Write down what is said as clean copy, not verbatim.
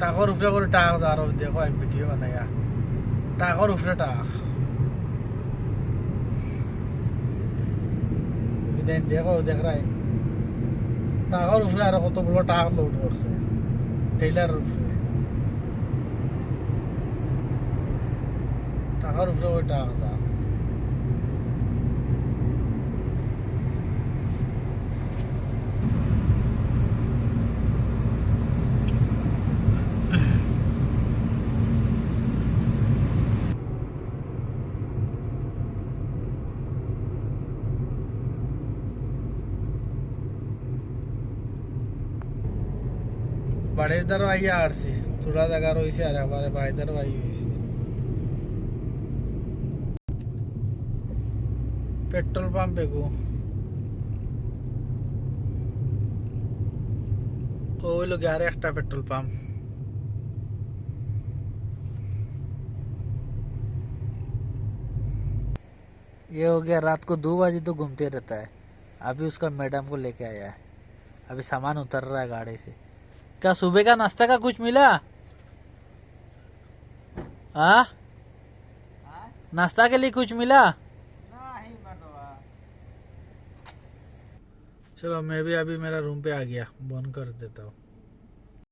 टाकर उफरे করে টাক যা আর দেখো এক ভিডিও বানায়া টাকর উফরে টাক দেন দেখো দেখ রাই টাকর উফরে আর কতগুলো টাক লোড করছে টেইলার উফরে টাকার উফরে ওই টাক যা বাড়ির দ্বারা আইয়া আসছি থোড়া জায়গা রয়েছে আর একবারে বাড়ির দ্বারা আই হয়েছে पेट्रोल पंप एगो वो लोग यार एक्स्ट्रा पेट्रोल पंप ये हो गया रात को 2 बजे तो घूमते रहता है अभी उसका मैडम को लेके आया है अभी सामान उतर रहा है गाड़ी से क्या सुबह का नाश्ता का कुछ मिला हाँ नाश्ता के लिए कुछ मिला चलो मैं भी अभी मेरा रूम पे आ गया बंद कर देता हूँ।